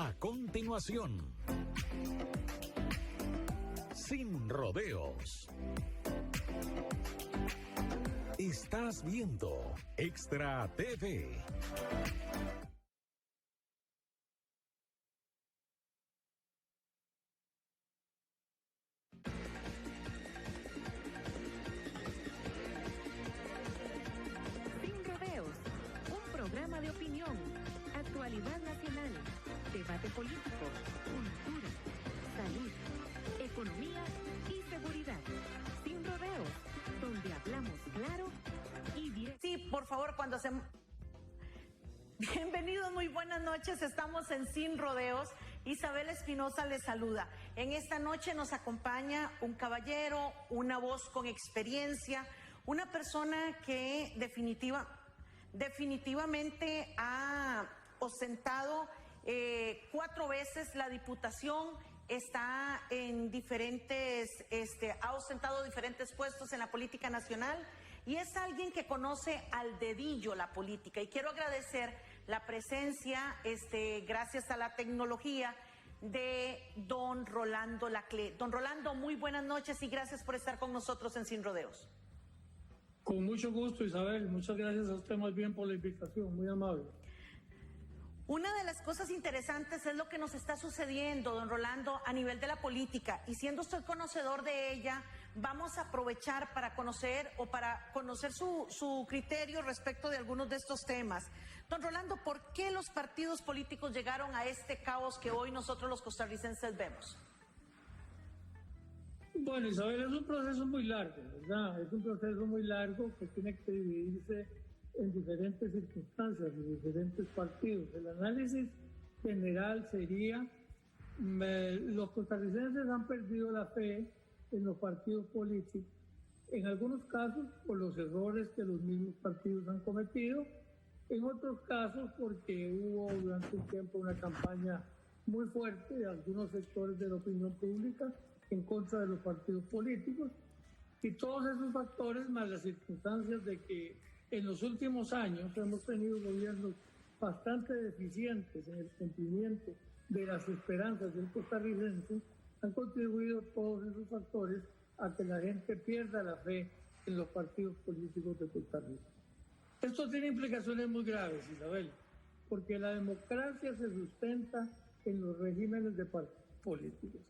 A continuación, Sin Rodeos. Estás viendo Extra TV. Sin Rodeos, un programa de opinión, actualidad nacional, debate político, cultura, salud, economía y seguridad. Sin Rodeos, donde hablamos claro y directo. Sí, por favor, cuando se... Bienvenidos, muy buenas noches, estamos en Sin Rodeos. Isabel Espinosa les saluda. En esta noche nos acompaña un caballero, una voz con experiencia, una persona que definitivamente ha ostentado 4 veces la diputación, está en ha ostentado diferentes puestos en la política nacional y es alguien que conoce al dedillo la política. Y quiero agradecer la presencia, gracias a la tecnología, de don Rolando Laclé. Don Rolando, muy buenas noches y gracias por estar con nosotros en Sin Rodeos. Con mucho gusto, Isabel. Muchas gracias a usted más bien por la invitación, muy amable. Una de las cosas interesantes es lo que nos está sucediendo, don Rolando, a nivel de la política. Y siendo usted conocedor de ella, vamos a aprovechar para conocer su criterio respecto de algunos de estos temas. Don Rolando, ¿por qué los partidos políticos llegaron a este caos que hoy nosotros los costarricenses vemos? Bueno, Isabel, es un proceso muy largo, ¿verdad? Es un proceso muy largo que tiene que dividirse en diferentes circunstancias, en diferentes partidos. El análisis general sería, los costarricenses han perdido la fe en los partidos políticos, en algunos casos por los errores que los mismos partidos han cometido, en otros casos porque hubo durante un tiempo una campaña muy fuerte de algunos sectores de la opinión pública en contra de los partidos políticos, y todos esos factores más las circunstancias de que en los últimos años hemos tenido gobiernos bastante deficientes en el cumplimiento de las esperanzas del costarricense, han contribuido todos esos factores a que la gente pierda la fe en los partidos políticos de Costa Rica. Esto tiene implicaciones muy graves, Isabel, porque la democracia se sustenta en los regímenes de partidos políticos.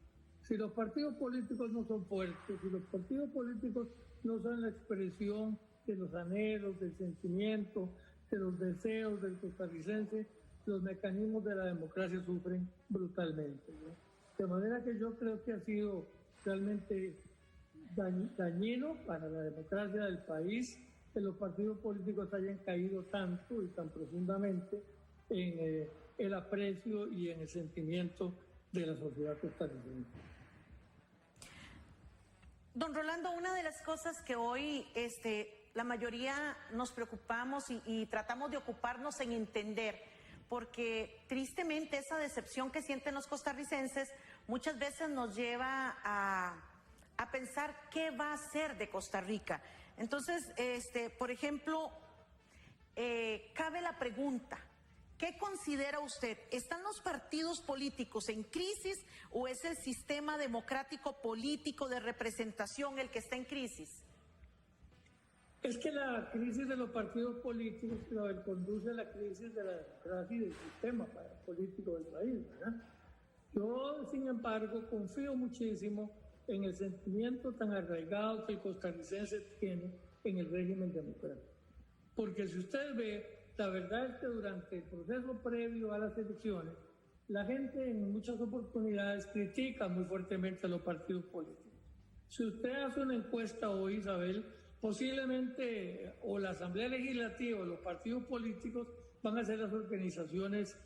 Si los partidos políticos no son fuertes, si los partidos políticos no son la expresión de los anhelos, del sentimiento, de los deseos del costarricense, los mecanismos de la democracia sufren brutalmente, ¿no? De manera que yo creo que ha sido realmente dañino para la democracia del país que los partidos políticos hayan caído tanto y tan profundamente en el aprecio y en el sentimiento de la sociedad costarricense. Don Rolando, una de las cosas que hoy la mayoría nos preocupamos y tratamos de ocuparnos en entender, porque tristemente esa decepción que sienten los costarricenses muchas veces nos lleva a pensar qué va a hacer de Costa Rica. Entonces, por ejemplo, cabe la pregunta: ¿qué considera usted? ¿Están los partidos políticos en crisis o es el sistema democrático político de representación el que está en crisis? Es que la crisis de los partidos políticos conduce a la crisis de la democracia y del sistema político del país, ¿verdad? Yo, sin embargo, confío muchísimo en el sentimiento tan arraigado que el costarricense tiene en el régimen democrático. Porque si usted ve, la verdad es que durante el proceso previo a las elecciones, la gente en muchas oportunidades critica muy fuertemente a los partidos políticos. Si usted hace una encuesta hoy, Isabel, posiblemente o la Asamblea Legislativa o los partidos políticos van a ser las organizaciones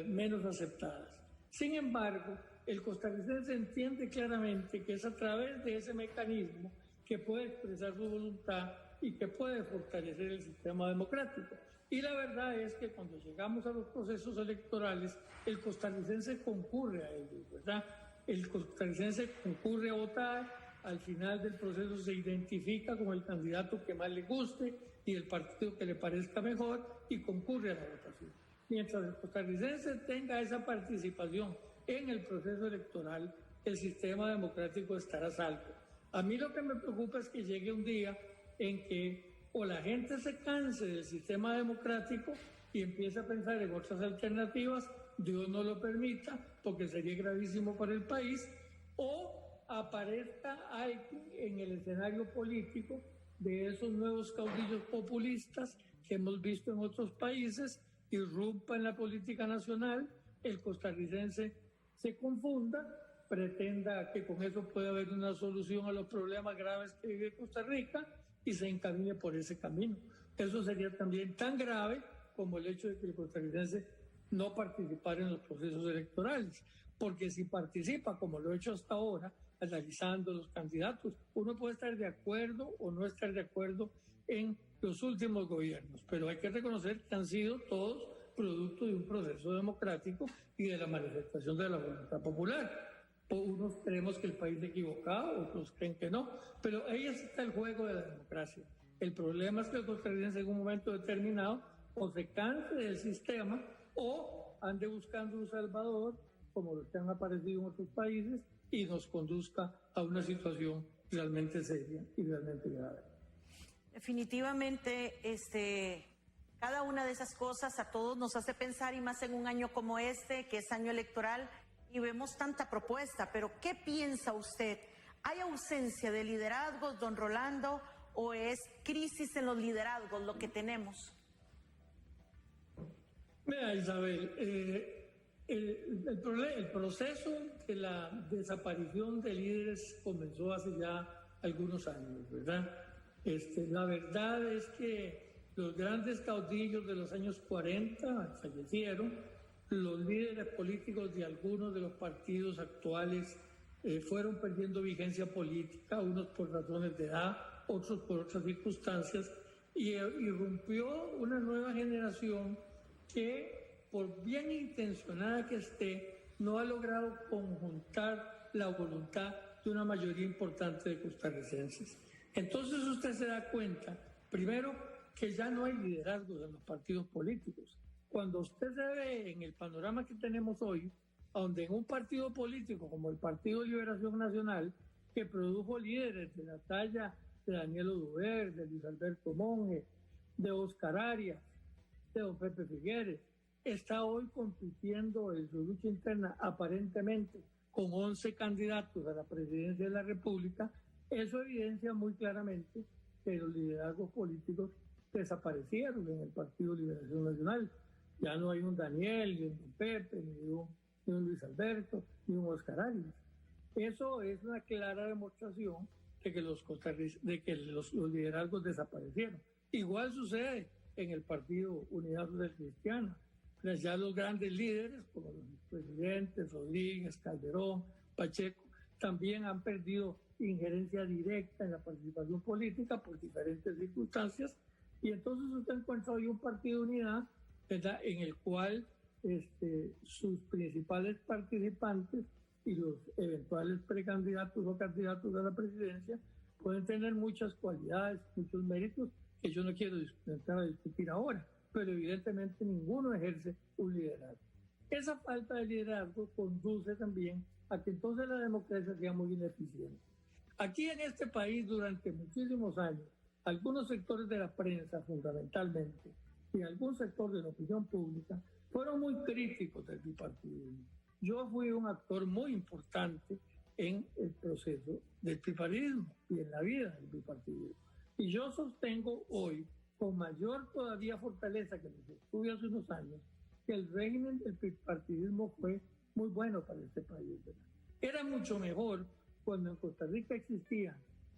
menos aceptadas. Sin embargo, el costarricense entiende claramente que es a través de ese mecanismo que puede expresar su voluntad y que puede fortalecer el sistema democrático. Y la verdad es que cuando llegamos a los procesos electorales, el costarricense concurre a ellos, ¿verdad? El costarricense concurre a votar, al final del proceso se identifica con el candidato que más le guste y el partido que le parezca mejor y concurre a la votación. Mientras el costarricense tenga esa participación en el proceso electoral, el sistema democrático estará a salvo. A mí lo que me preocupa es que llegue un día en que o la gente se canse del sistema democrático y empiece a pensar en otras alternativas, Dios no lo permita, porque sería gravísimo para el país, o aparezca alguien en el escenario político de esos nuevos caudillos populistas que hemos visto en otros países, irrumpa en la política nacional, el costarricense se confunda, pretenda que con eso puede haber una solución a los problemas graves que vive Costa Rica y se encamine por ese camino. Eso sería también tan grave como el hecho de que el costarricense no participara en los procesos electorales, porque si participa, como lo he hecho hasta ahora, analizando los candidatos, uno puede estar de acuerdo o no estar de acuerdo en los últimos gobiernos, pero hay que reconocer que han sido todos producto de un proceso democrático y de la manifestación de la voluntad popular. Unos creemos que el país es equivocado, otros creen que no, pero ahí está el juego de la democracia. El problema es que el costarricense en un momento determinado o se canse del sistema o ande buscando un salvador, como los que han aparecido en otros países, y nos conduzca a una situación realmente seria y realmente grave. Definitivamente, cada una de esas cosas a todos nos hace pensar, y más en un año como este, que es año electoral, y vemos tanta propuesta. Pero ¿qué piensa usted? ¿Hay ausencia de liderazgos, don Rolando, o es crisis en los liderazgos lo que tenemos? Mira, Isabel, el proceso de la desaparición de líderes comenzó hace ya algunos años, ¿verdad? La verdad es que los grandes caudillos de los años 40 fallecieron, los líderes políticos de algunos de los partidos actuales fueron perdiendo vigencia política, unos por razones de edad, otros por otras circunstancias, y irrumpió una nueva generación que, por bien intencionada que esté, no ha logrado conjuntar la voluntad de una mayoría importante de costarricenses. Entonces usted se da cuenta, primero, que ya no hay liderazgos en los partidos políticos. Cuando usted se ve en el panorama que tenemos hoy, donde en un partido político como el Partido de Liberación Nacional, que produjo líderes de la talla de Daniel Oduber, de Luis Alberto Monge, de Oscar Arias, de don Pepe Figueres, está hoy compitiendo en su lucha interna aparentemente con 11 candidatos a la presidencia de la República. Eso evidencia muy claramente que los liderazgos políticos desaparecieron en el Partido de Liberación Nacional. Ya no hay un Daniel, ni un Pepe, ni un Luis Alberto, ni un Oscar Arias. Eso es una clara demostración de que los liderazgos desaparecieron. Igual sucede en el Partido Unidad Social Cristiana. Pues ya los grandes líderes, como los presidentes Rodríguez, Calderón, Pacheco, también han perdido injerencia directa en la participación política por diferentes circunstancias, y entonces usted encuentra hoy un partido de unidad, ¿verdad?, en el cual sus principales participantes y los eventuales precandidatos o candidatos a la presidencia pueden tener muchas cualidades, muchos méritos que yo no quiero entrar a discutir ahora, pero evidentemente ninguno ejerce un liderazgo. Esa falta de liderazgo conduce también a que entonces la democracia sea muy ineficiente. Aquí en este país, durante muchísimos años, algunos sectores de la prensa fundamentalmente y algún sector de la opinión pública fueron muy críticos del bipartidismo. Yo fui un actor muy importante en el proceso del bipartidismo y en la vida del bipartidismo. Y yo sostengo hoy, con mayor todavía fortaleza que lo sostuve hace unos años, que el régimen del bipartidismo fue muy bueno para este país, ¿verdad? Era mucho mejor cuando en Costa Rica existían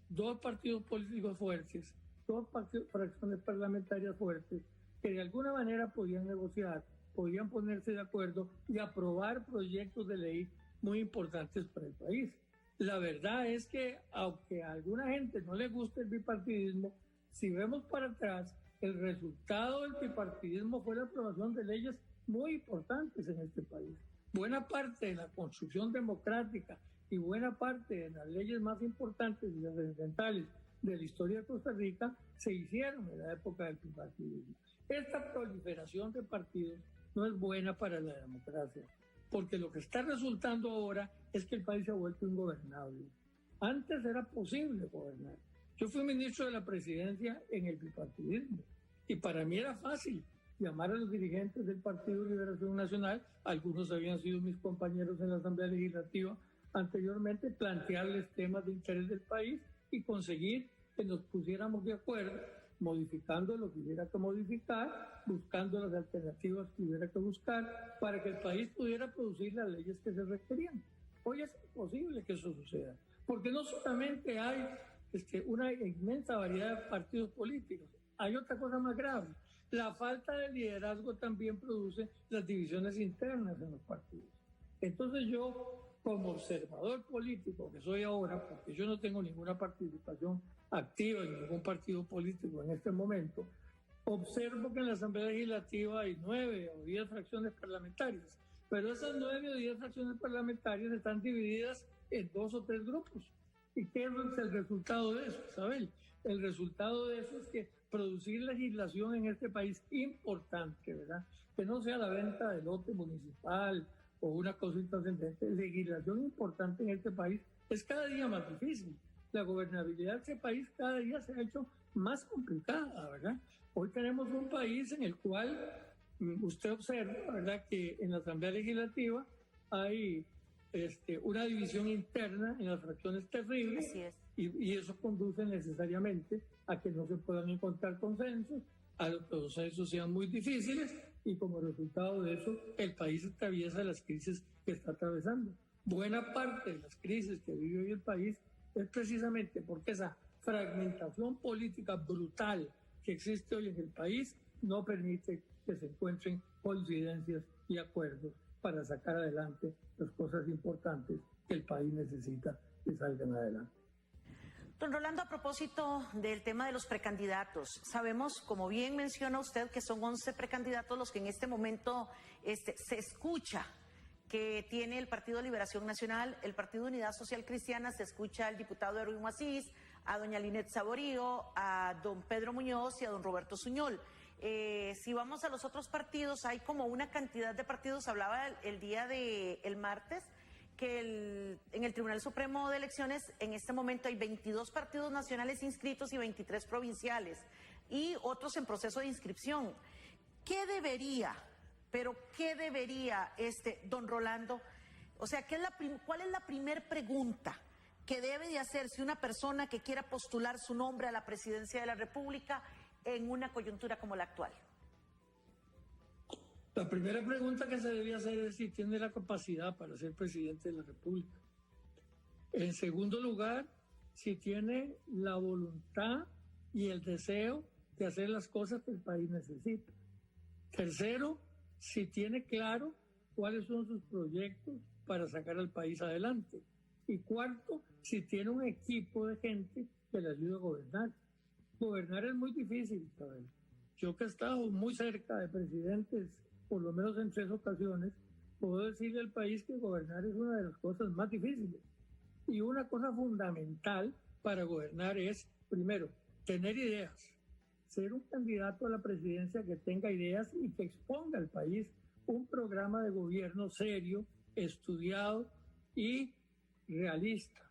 dos partidos políticos fuertes, dos fracciones parlamentarias fuertes, que de alguna manera podían negociar, podían ponerse de acuerdo y aprobar proyectos de ley muy importantes para el país. La verdad es que, aunque a alguna gente no le guste el bipartidismo, si vemos para atrás, el resultado del bipartidismo fue la aprobación de leyes muy importantes en este país. Buena parte de la construcción democrática y buena parte de las leyes más importantes y trascendentales de la historia de Costa Rica se hicieron en la época del bipartidismo. Esta proliferación de partidos no es buena para la democracia, porque lo que está resultando ahora es que el país se ha vuelto ingobernable. Antes era posible gobernar. Yo fui ministro de la presidencia en el bipartidismo y para mí era fácil llamar a los dirigentes del Partido de Liberación Nacional, algunos habían sido mis compañeros en la Asamblea Legislativa anteriormente, plantearles temas de interés del país y conseguir que nos pusiéramos de acuerdo, modificando lo que hubiera que modificar, buscando las alternativas que hubiera que buscar para que el país pudiera producir las leyes que se requerían. Hoy es imposible que eso suceda, porque no solamente hay una inmensa variedad de partidos políticos, hay otra cosa más grave. La falta de liderazgo también produce las divisiones internas en los partidos. Entonces yo, como observador político que soy ahora, porque yo no tengo ninguna participación activa en ningún partido político en este momento, observo que en la Asamblea Legislativa hay 9 o 10 fracciones parlamentarias, pero esas 9 o 10 fracciones parlamentarias están divididas en 2 o 3 grupos. ¿Y qué es el resultado de eso, Isabel? El resultado de eso es que producir legislación en este país importante, ¿verdad? Que no sea la venta de lote municipal o una cosa intrascendente. Legislación importante en este país es cada día más difícil. La gobernabilidad de este país cada día se ha hecho más complicada, ¿verdad? Hoy tenemos un país en el cual usted observa, ¿verdad?, que en la Asamblea Legislativa hay una división interna en las fracciones terribles. Así es. Y eso conduce necesariamente a que no se puedan encontrar consensos, a que los consensos sean muy difíciles y como resultado de eso el país atraviesa las crisis que está atravesando. Buena parte de las crisis que vive hoy el país es precisamente porque esa fragmentación política brutal que existe hoy en el país no permite que se encuentren coincidencias y acuerdos para sacar adelante las cosas importantes que el país necesita que salgan adelante. Don Rolando, a propósito del tema de los precandidatos, sabemos, como bien menciona usted, que son 11 precandidatos los que en este momento se escucha que tiene el Partido de Liberación Nacional, el Partido de Unidad Social Cristiana, se escucha al diputado Erwin Asís, a doña Linet Saborío, a don Pedro Muñoz y a don Roberto Suñol. Si vamos a los otros partidos, hay como una cantidad de partidos, hablaba el día del martes, que en el Tribunal Supremo de Elecciones en este momento hay 22 partidos nacionales inscritos y 23 provinciales y otros en proceso de inscripción. ¿Qué debería, don Rolando? O sea, ¿cuál es la primer pregunta que debe de hacerse una persona que quiera postular su nombre a la presidencia de la República en una coyuntura como la actual? La primera pregunta que se debía hacer es si tiene la capacidad para ser presidente de la República. En segundo lugar, si tiene la voluntad y el deseo de hacer las cosas que el país necesita. Tercero, si tiene claro cuáles son sus proyectos para sacar al país adelante. Y cuarto, si tiene un equipo de gente que le ayude a gobernar. Gobernar es muy difícil, Isabel. Yo que he estado muy cerca de presidentes, por lo menos en 3 ocasiones, puedo decirle al país que gobernar es una de las cosas más difíciles. Y una cosa fundamental para gobernar es, primero, tener ideas. Ser un candidato a la presidencia que tenga ideas y que exponga al país un programa de gobierno serio, estudiado y realista.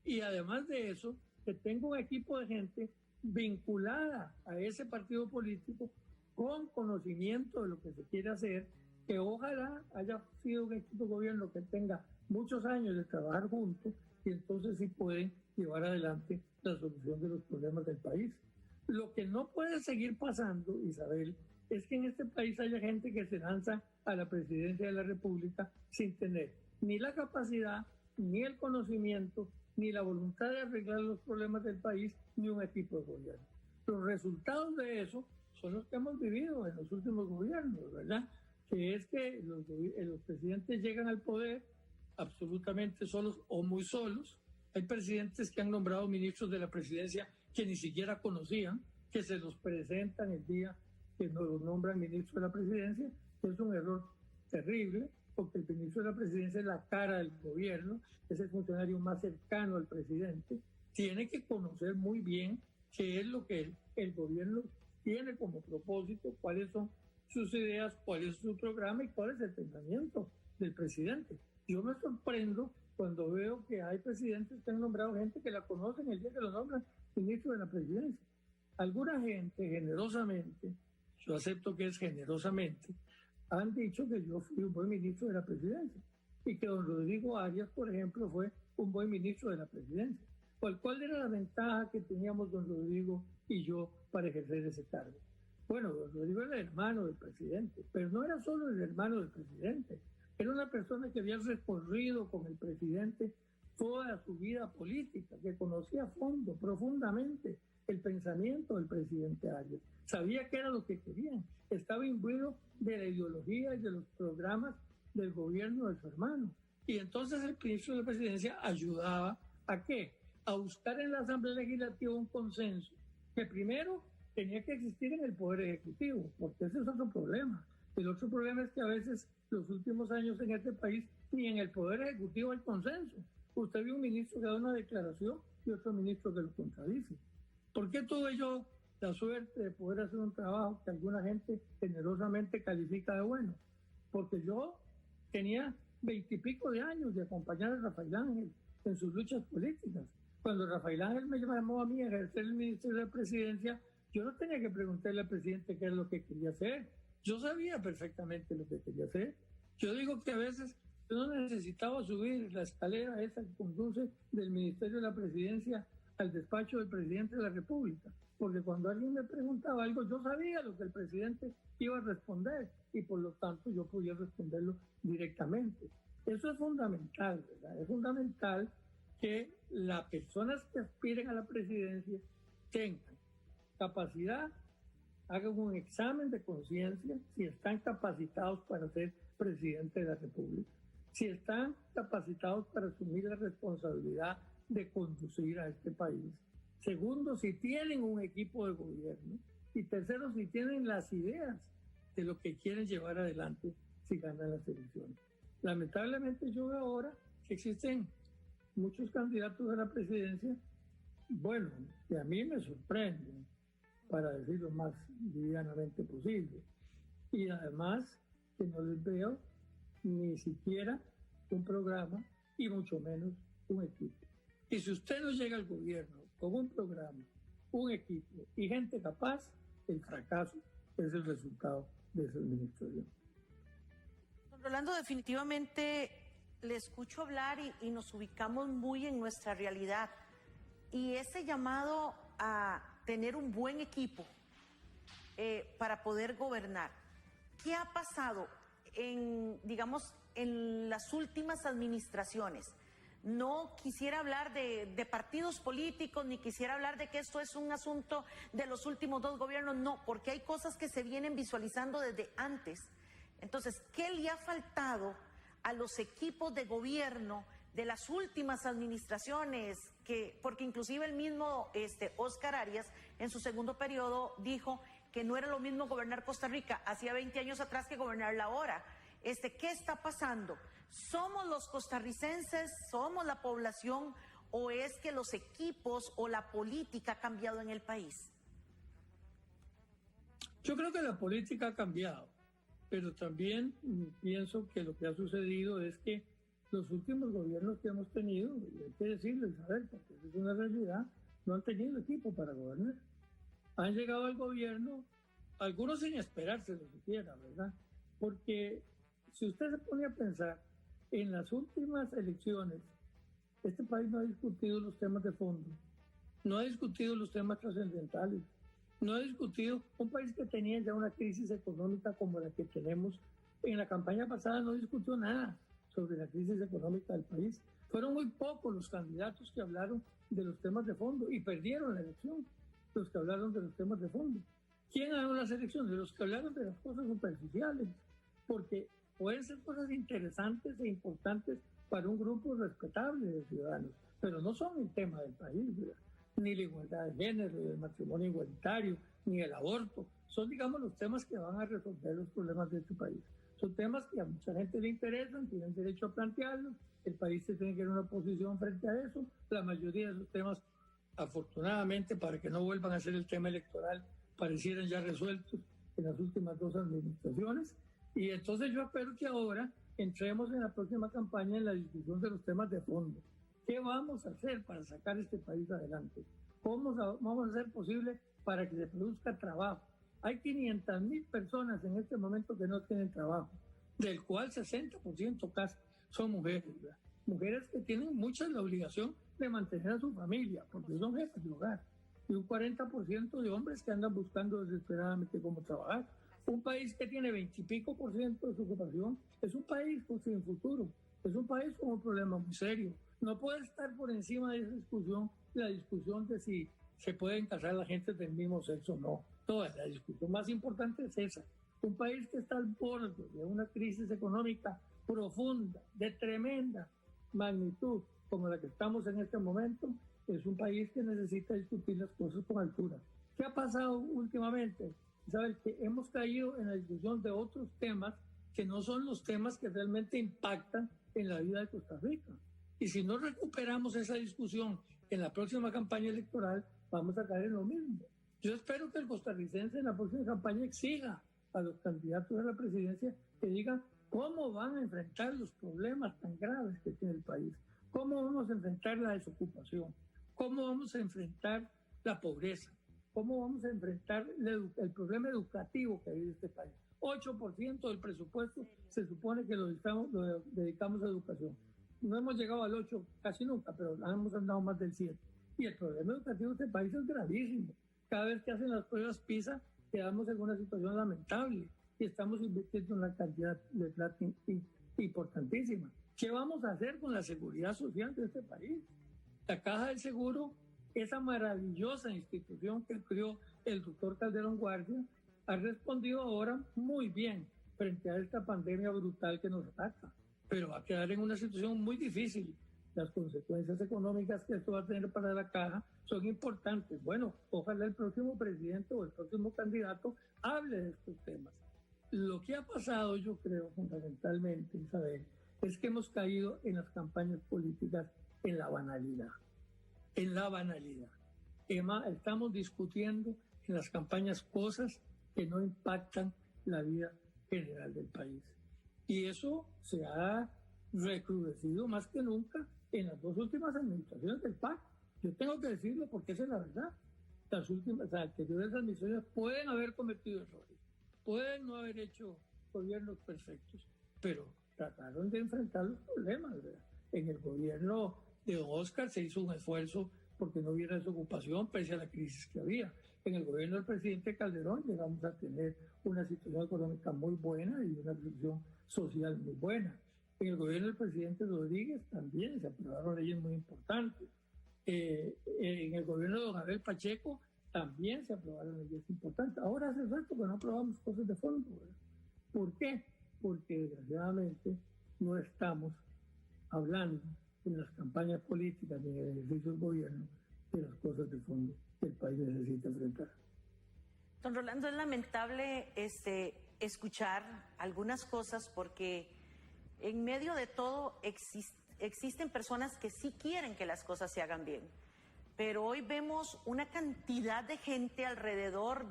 Y además de eso, que tenga un equipo de gente vinculada a ese partido político con conocimiento de lo que se quiere hacer, que ojalá haya sido un equipo de gobierno que tenga muchos años de trabajar juntos y entonces sí pueden llevar adelante la solución de los problemas del país. Lo que no puede seguir pasando, Isabel, es que en este país haya gente que se lanza a la presidencia de la República sin tener ni la capacidad, ni el conocimiento, ni la voluntad de arreglar los problemas del país, ni un equipo de gobierno. Los resultados de eso son los que hemos vivido en los últimos gobiernos, ¿verdad? Que es que los presidentes llegan al poder absolutamente solos o muy solos. Hay presidentes que han nombrado ministros de la presidencia que ni siquiera conocían, que se los presentan el día que nos los nombran ministros de la presidencia, que es un error terrible, porque el ministro de la presidencia es la cara del gobierno, es el funcionario más cercano al presidente, tiene que conocer muy bien qué es lo que el gobierno tiene como propósito, cuáles son sus ideas, cuál es su programa y cuál es el pensamiento del presidente. Yo me sorprendo cuando veo que hay presidentes que han nombrado gente que la conocen el día que lo nombran ministro de la presidencia. Alguna gente generosamente, yo acepto que es generosamente, han dicho que yo fui un buen ministro de la presidencia y que don Rodrigo Arias, por ejemplo, fue un buen ministro de la presidencia. ¿Cuál era la ventaja que teníamos don Rodrigo y yo para ejercer ese cargo? Bueno, don Rodrigo era el hermano del presidente, pero no era solo el hermano del presidente, era una persona que había recorrido con el presidente toda su vida política, que conocía a fondo, profundamente, el pensamiento del presidente Arias. Sabía qué era lo que querían, estaba imbuido de la ideología y de los programas del gobierno de su hermano. Y entonces el ministro de la presidencia ayudaba ¿a qué? A buscar en la Asamblea Legislativa un consenso que primero tenía que existir en el Poder Ejecutivo, porque ese es otro problema. El otro problema es que a veces los últimos años en este país ni en el Poder Ejecutivo hay consenso. Usted ve un ministro que da una declaración y otro ministro que lo contradice. ¿Por qué tuve yo la suerte de poder hacer un trabajo que alguna gente generosamente califica de bueno? Porque yo tenía 20 y pico de años de acompañar a Rafael Ángel en sus luchas políticas. Cuando Rafael Ángel me llamó a mí a ejercer el ministerio de la presidencia, yo no tenía que preguntarle al presidente qué es lo que quería hacer. Yo sabía perfectamente lo que quería hacer. Yo digo que a veces yo no necesitaba subir la escalera esa que conduce del ministerio de la presidencia al despacho del presidente de la República, porque cuando alguien me preguntaba algo, yo sabía lo que el presidente iba a responder y por lo tanto yo podía responderlo directamente. Eso es fundamental, ¿verdad? Es fundamental que las personas que aspiren a la presidencia tengan capacidad, hagan un examen de conciencia si están capacitados para ser presidente de la República, si están capacitados para asumir la responsabilidad de conducir a este país. Segundo, si tienen un equipo de gobierno. Y tercero, si tienen las ideas de lo que quieren llevar adelante si ganan las elecciones. Lamentablemente yo veo ahora que existen muchos candidatos a la presidencia, bueno, que a mí me sorprenden, para decirlo más livianamente posible. Y además que no les veo ni siquiera un programa y mucho menos un equipo. Y si usted no llega al gobierno con un programa, un equipo y gente capaz, el fracaso es el resultado de esa administración. Don Rolando, definitivamente le escucho hablar y nos ubicamos muy en nuestra realidad. Y ese llamado a tener un buen equipo para poder gobernar. ¿Qué ha pasado digamos, en las últimas administraciones? No quisiera hablar de partidos políticos, ni quisiera hablar de que esto es un asunto de los últimos dos gobiernos, no, porque hay cosas que se vienen visualizando desde antes. Entonces, ¿qué le ha faltado a los equipos de gobierno de las últimas administraciones? Porque inclusive el mismo Óscar Arias, en su segundo periodo, dijo que no era lo mismo gobernar Costa Rica hacía 20 años atrás que gobernarla ahora. ¿Qué está pasando? ¿Somos los costarricenses, somos la población, o es que los equipos o la política ha cambiado en el país? Yo creo que la política ha cambiado, pero también pienso que lo que ha sucedido es que los últimos gobiernos que hemos tenido, y hay que decirlo, Isabel, porque es una realidad, no han tenido equipo para gobernar. Han llegado al gobierno, algunos sin esperárselo siquiera, ¿verdad? Porque si usted se pone a pensar, en las últimas elecciones, este país no ha discutido los temas de fondo, no ha discutido los temas trascendentales, no ha discutido un país que tenía ya una crisis económica como la que tenemos. En la campaña pasada no discutió nada sobre la crisis económica del país. Fueron muy pocos los candidatos que hablaron de los temas de fondo y perdieron la elección, los que hablaron de los temas de fondo. ¿Quién ganó las elecciones? Los que hablaron de las cosas superficiales, porque pueden ser cosas interesantes e importantes para un grupo respetable de ciudadanos, pero no son el tema del país, ¿verdad? Ni la igualdad de género, ni el matrimonio igualitario, ni el aborto. Son, digamos, los temas que van a resolver los problemas de este país. Son temas que a mucha gente le interesan, tienen derecho a plantearlos, el país se tiene que dar una posición frente a eso. La mayoría de esos temas, afortunadamente, para que no vuelvan a ser el tema electoral, parecieran ya resueltos en las últimas 2 administraciones. Y entonces yo espero que ahora entremos en la próxima campaña en la discusión de los temas de fondo. ¿Qué vamos a hacer para sacar este país adelante? ¿Cómo vamos a hacer posible para que se produzca trabajo? Hay 500.000 personas en este momento que no tienen trabajo, del cual 60% casi son mujeres, ¿verdad? Mujeres que tienen mucha la obligación de mantener a su familia, porque son jefes de hogar. Y un 40% de hombres que andan buscando desesperadamente cómo trabajar. Un país que tiene 20 y pico % de su ocupación es un país sin futuro, es un país con un problema muy serio. No puede estar por encima de esa discusión, la discusión de si se pueden casar la gente del mismo sexo o no. Toda la discusión más importante es esa. Un país que está al borde de una crisis económica profunda, de tremenda magnitud, como la que estamos en este momento, es un país que necesita discutir las cosas con altura. ¿Qué ha pasado últimamente? Saben que hemos caído en la discusión de otros temas que no son los temas que realmente impactan en la vida de Costa Rica. Y si no recuperamos esa discusión en la próxima campaña electoral, vamos a caer en lo mismo. Yo espero que el costarricense en la próxima campaña exija a los candidatos a la presidencia que digan cómo van a enfrentar los problemas tan graves que tiene el país, cómo vamos a enfrentar la desocupación, cómo vamos a enfrentar la pobreza, cómo vamos a enfrentar el problema educativo que hay en este país. 8% del presupuesto se supone que lo dedicamos a educación. No hemos llegado al 8 casi nunca, pero hemos andado más del 7. Y el problema educativo de este país es gravísimo. Cada vez que hacen las pruebas PISA, quedamos en una situación lamentable y estamos invirtiendo una cantidad de plata importantísima. ¿Qué vamos a hacer con la seguridad social de este país? La Caja del Seguro, esa maravillosa institución que creó el doctor Calderón Guardia, ha respondido ahora muy bien frente a esta pandemia brutal que nos ataca, pero va a quedar en una situación muy difícil. Las consecuencias económicas que esto va a tener para la Caja son importantes. Bueno, ojalá el próximo presidente o el próximo candidato hable de estos temas. Lo que ha pasado, yo creo, fundamentalmente, Isabel, es que hemos caído en las campañas políticas en la banalidad. En la banalidad. Estamos discutiendo en las campañas cosas que no impactan la vida general del país. Y eso se ha recrudecido más que nunca en las 2 últimas administraciones del PAC. Yo tengo que decirlo porque esa es la verdad. Las anteriores administraciones pueden haber cometido errores, pueden no haber hecho gobiernos perfectos, pero trataron de enfrentar los problemas, ¿verdad? En el gobierno de don Oscar se hizo un esfuerzo porque no hubiera desocupación pese a la crisis que había. En el gobierno del presidente Calderón llegamos a tener una situación económica muy buena y una situación social muy buena. En el gobierno del presidente Rodríguez también se aprobaron leyes muy importantes. En el gobierno de don Abel Pacheco también se aprobaron leyes importantes. Ahora hace rato que no aprobamos cosas de fondo, ¿verdad? ¿Por qué? Porque desgraciadamente no estamos hablando en las campañas políticas ni en el ejercicio del gobierno de las cosas de fondo que el país necesita enfrentar. Don Rolando, es lamentable escuchar algunas cosas porque en medio de todo existen personas que sí quieren que las cosas se hagan bien, pero hoy vemos una cantidad de gente alrededor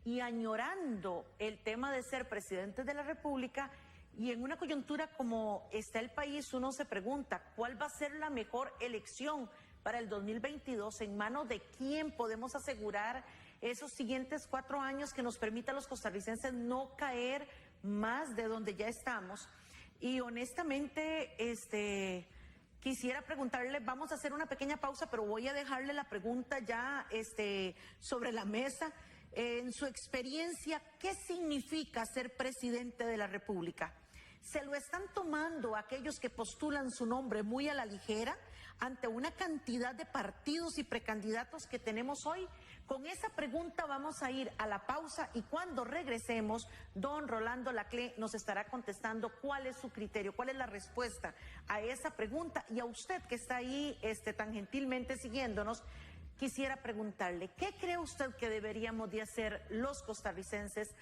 y añorando el tema de ser presidente de la República, y en una coyuntura como está el país, uno se pregunta cuál va a ser la mejor elección para el 2022, en manos de quién podemos asegurar esos siguientes 4 años que nos permita a los costarricenses no caer más de donde ya estamos. Y honestamente, quisiera preguntarle, vamos a hacer una pequeña pausa, pero voy a dejarle la pregunta ya sobre la mesa. En su experiencia, ¿qué significa ser presidente de la República? ¿Se lo están tomando aquellos que postulan su nombre muy a la ligera ante una cantidad de partidos y precandidatos que tenemos hoy? Con esa pregunta vamos a ir a la pausa y cuando regresemos, don Rolando Laclé nos estará contestando cuál es su criterio, cuál es la respuesta a esa pregunta. Y a usted que está ahí tan gentilmente siguiéndonos, quisiera preguntarle, ¿qué cree usted que deberíamos de hacer los costarricenses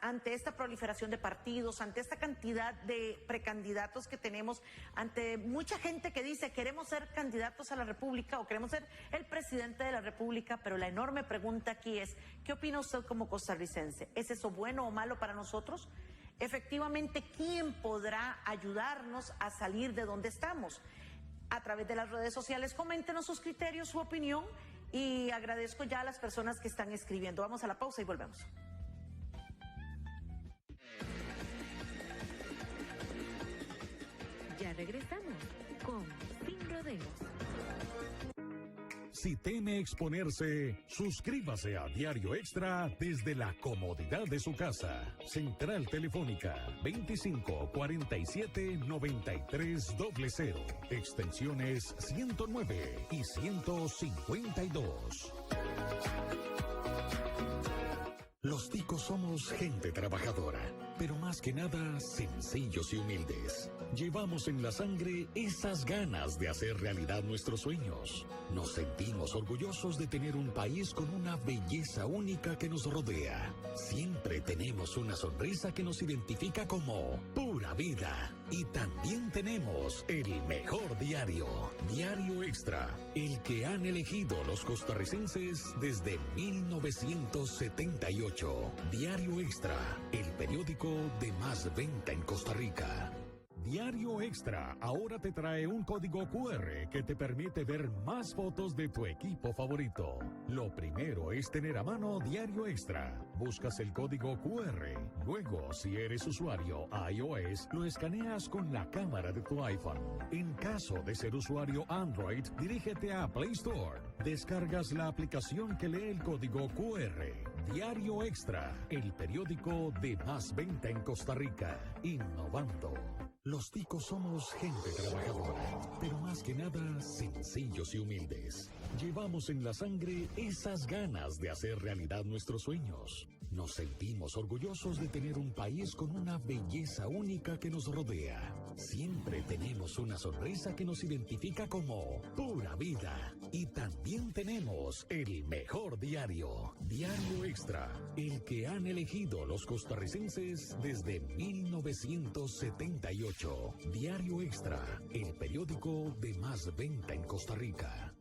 ante esta proliferación de partidos, ante esta cantidad de precandidatos que tenemos, ante mucha gente que dice queremos ser candidatos a la República o queremos ser el presidente de la República, pero la enorme pregunta aquí es, ¿qué opina usted como costarricense? ¿Es eso bueno o malo para nosotros? Efectivamente, ¿quién podrá ayudarnos a salir de donde estamos? A través de las redes sociales, coméntenos sus criterios, su opinión, y agradezco ya a las personas que están escribiendo. Vamos a la pausa y volvemos. Ya regresamos con Sin Rodeos. Si teme exponerse, suscríbase a Diario Extra desde la comodidad de su casa. Central Telefónica 2547-9300, extensiones 109 y 152. Los ticos somos gente trabajadora, pero más que nada sencillos y humildes. Llevamos en la sangre esas ganas de hacer realidad nuestros sueños. Nos sentimos orgullosos de tener un país con una belleza única que nos rodea. Siempre tenemos una sonrisa que nos identifica como pura vida. Y también tenemos el mejor diario, Diario Extra, el que han elegido los costarricenses desde 1978. Diario Extra, el periódico de más venta en Costa Rica. Diario Extra ahora te trae un código QR que te permite ver más fotos de tu equipo favorito. Lo primero es tener a mano Diario Extra. Buscas el código QR. Luego, si eres usuario iOS, lo escaneas con la cámara de tu iPhone. En caso de ser usuario Android, dirígete a Play Store. Descargas la aplicación que lee el código QR. Diario Extra, el periódico de más venta en Costa Rica. Innovando. Los ticos somos gente trabajadora, pero más que nada sencillos y humildes. Llevamos en la sangre esas ganas de hacer realidad nuestros sueños. Nos sentimos orgullosos de tener un país con una belleza única que nos rodea. Siempre tenemos una sonrisa que nos identifica como pura vida. Y también tenemos el mejor diario, Diario Extra, el que han elegido los costarricenses desde 1978. Diario Extra, el periódico de más venta en Costa Rica.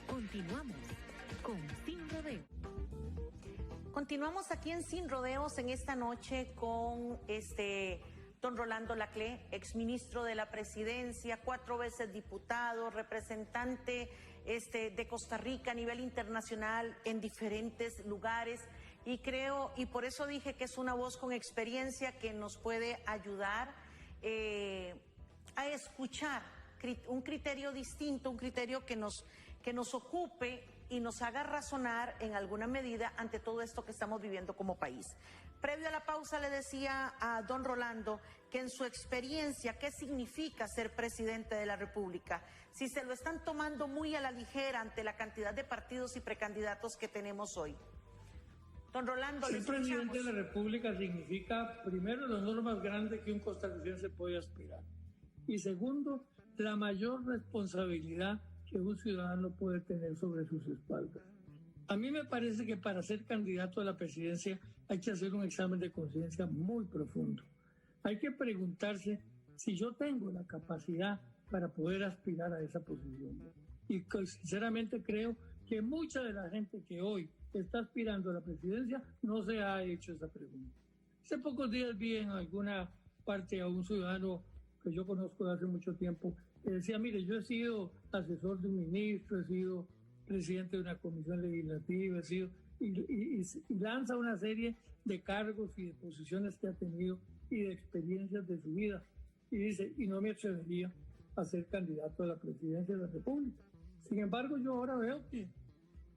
Continuamos con Sin Rodeos. Continuamos aquí en Sin Rodeos en esta noche con don Rolando Laclé, exministro de la Presidencia, 4 veces diputado, representante de Costa Rica a nivel internacional en diferentes lugares, y por eso dije que es una voz con experiencia que nos puede ayudar a escuchar un criterio distinto, un criterio que nos ocupe y nos haga razonar en alguna medida ante todo esto que estamos viviendo como país. Previo a la pausa le decía a don Rolando que en su experiencia, ¿qué significa ser presidente de la República? Si se lo están tomando muy a la ligera ante la cantidad de partidos y precandidatos que tenemos hoy. Don Rolando, ser presidente de la República significa, primero, el honor más grande que un costarricense puede aspirar. Y segundo, la mayor responsabilidad que un ciudadano puede tener sobre sus espaldas. A mí me parece que para ser candidato a la presidencia hay que hacer un examen de conciencia muy profundo. Hay que preguntarse si yo tengo la capacidad para poder aspirar a esa posición. Y sinceramente creo que mucha de la gente que hoy está aspirando a la presidencia no se ha hecho esa pregunta. Hace pocos días vi en alguna parte a un ciudadano que yo conozco de hace mucho tiempo que decía, mire, yo he sido asesor de un ministro, he sido presidente de una comisión legislativa, y lanza una serie de cargos y de posiciones que ha tenido y de experiencias de su vida. Y dice, y no me atrevería a ser candidato a la presidencia de la República. Sin embargo, yo ahora veo que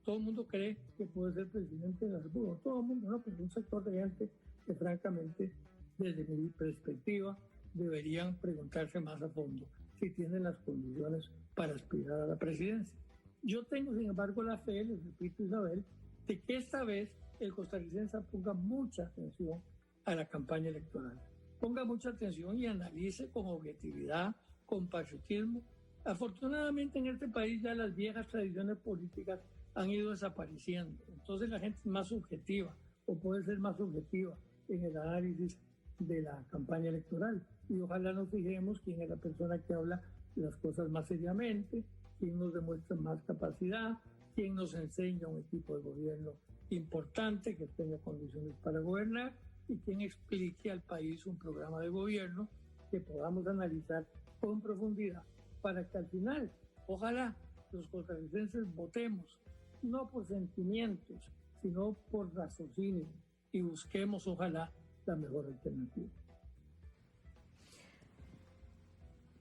todo el mundo cree que puede ser presidente de la República. Todo el mundo, no, pero un sector de gente que francamente, desde mi perspectiva, deberían preguntarse más a fondo si tienen las condiciones para aspirar a la presidencia. Yo tengo, sin embargo, la fe, les repito, Isabel, de que esta vez el costarricense ponga mucha atención a la campaña electoral. Ponga mucha atención y analice con objetividad, con patriotismo. Afortunadamente en este país ya las viejas tradiciones políticas han ido desapareciendo. Entonces la gente es más subjetiva o puede ser más subjetiva en el análisis de la campaña electoral. Y ojalá nos fijemos quién es la persona que habla las cosas más seriamente, quién nos demuestra más capacidad, quién nos enseña un equipo de gobierno importante que tenga condiciones para gobernar y quién explique al país un programa de gobierno que podamos analizar con profundidad para que al final, ojalá, los costarricenses votemos no por sentimientos, sino por raciocinio y busquemos, ojalá, la mejor alternativa.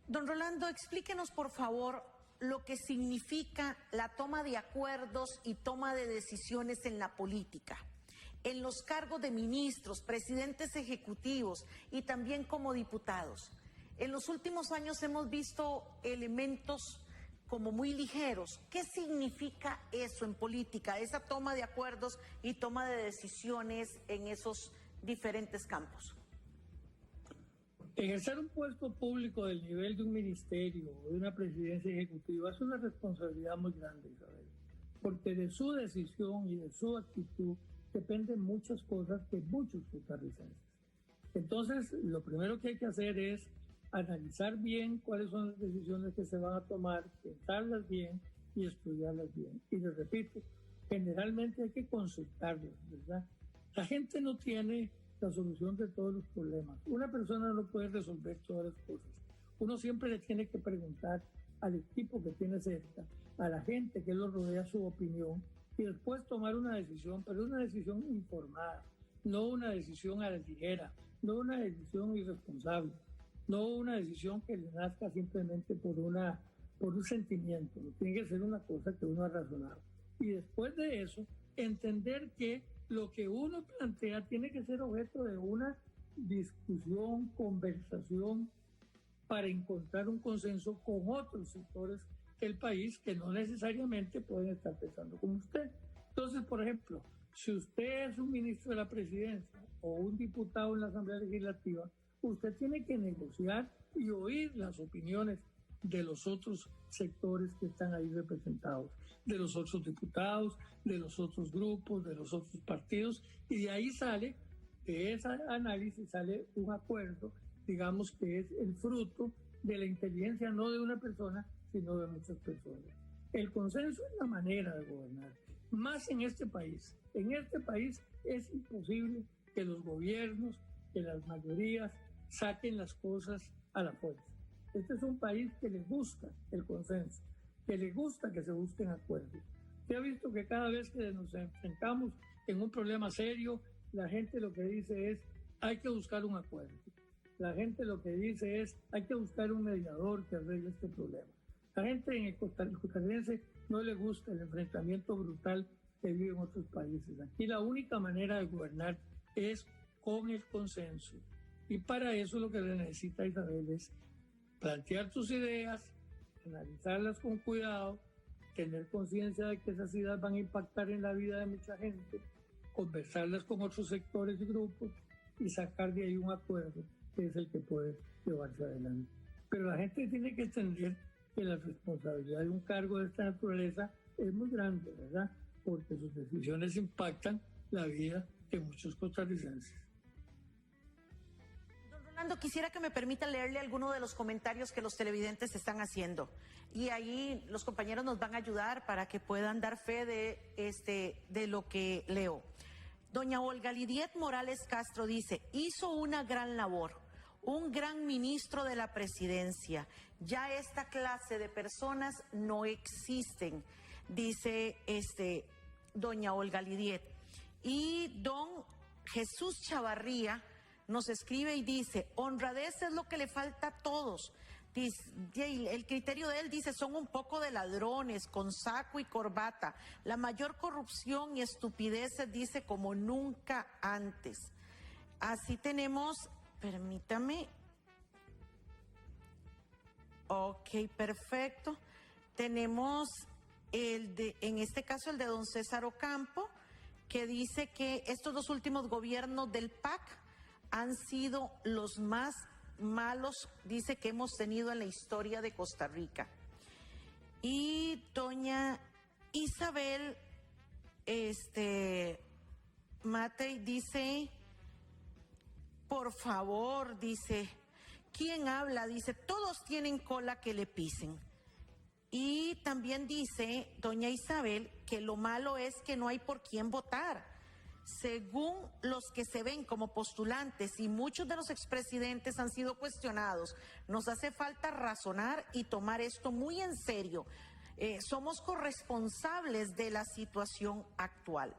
Don Rolando, explíquenos por favor lo que significa la toma de acuerdos y toma de decisiones en la política, en los cargos de ministros, presidentes ejecutivos y también como diputados. En los últimos años hemos visto elementos como muy ligeros. ¿Qué significa eso en política, esa toma de acuerdos y toma de decisiones en esos diferentes campos? Ejercer un puesto público del nivel de un ministerio o de una presidencia ejecutiva es una responsabilidad muy grande, Isabel, porque de su decisión y de su actitud dependen muchas cosas de muchos costarricenses. Entonces, lo primero que hay que hacer es analizar bien cuáles son las decisiones que se van a tomar, pensarlas bien y estudiarlas bien. Y les repito, generalmente hay que consultarlas, ¿verdad? La gente no tiene la solución de todos los problemas. Una persona no puede resolver todas las cosas. Uno siempre le tiene que preguntar al equipo que tiene cerca, a la gente que lo rodea, su opinión, y después tomar una decisión, pero una decisión informada, no una decisión a la ligera, no una decisión irresponsable, no una decisión que le nazca simplemente por un sentimiento. Tiene que ser una cosa que uno ha razonado. Y después de eso, entender que lo que uno plantea tiene que ser objeto de una discusión, conversación, para encontrar un consenso con otros sectores del país que no necesariamente pueden estar pensando como usted. Entonces, por ejemplo, si usted es un ministro de la presidencia o un diputado en la Asamblea Legislativa, usted tiene que negociar y oír las opiniones de los otros sectores que están ahí representados, de los otros diputados, de los otros grupos, de los otros partidos, y de ahí sale, de ese análisis sale un acuerdo, digamos que es el fruto de la inteligencia no de una persona, sino de muchas personas. El consenso es la manera de gobernar, más en este país. En este país es imposible que los gobiernos, que las mayorías saquen las cosas a la fuerza. Este es un país que le gusta el consenso, que le gusta que se busquen acuerdos. Se ha visto que cada vez que nos enfrentamos en un problema serio, la gente lo que dice es, hay que buscar un acuerdo. La gente lo que dice es, hay que buscar un mediador que arregle este problema. La gente en el costarricense no le gusta el enfrentamiento brutal que vive en otros países. Aquí la única manera de gobernar es con el consenso. Y para eso lo que le necesita Isabel es plantear tus ideas, analizarlas con cuidado, tener conciencia de que esas ideas van a impactar en la vida de mucha gente, conversarlas con otros sectores y grupos y sacar de ahí un acuerdo que es el que puede llevarse adelante. Pero la gente tiene que entender que la responsabilidad de un cargo de esta naturaleza es muy grande, ¿verdad? Porque sus decisiones impactan la vida de muchos costarricenses. Rolando, quisiera que me permita leerle algunos de los comentarios que los televidentes están haciendo. Y ahí los compañeros nos van a ayudar para que puedan dar fe de lo que leo. Doña Olga Lidiet Morales Castro dice, hizo una gran labor, un gran ministro de la presidencia. Ya esta clase de personas no existen, dice doña Olga Lidiet. Y don Jesús Chavarría nos escribe y dice, honradez es lo que le falta a todos. El criterio de él dice, son un poco de ladrones, con saco y corbata. La mayor corrupción y estupideces, dice, como nunca antes. Así tenemos, permítame. Ok, perfecto. Tenemos en este caso el de don César Ocampo, que dice que estos dos últimos gobiernos del PAC han sido los más malos, dice, que hemos tenido en la historia de Costa Rica. Y doña Isabel Matei dice, por favor, dice, ¿quién habla? Dice, todos tienen cola que le pisen. Y también dice doña Isabel que lo malo es que no hay por quién votar. Según los que se ven como postulantes y muchos de los expresidentes han sido cuestionados, nos hace falta razonar y tomar esto muy en serio. Somos corresponsables de la situación actual.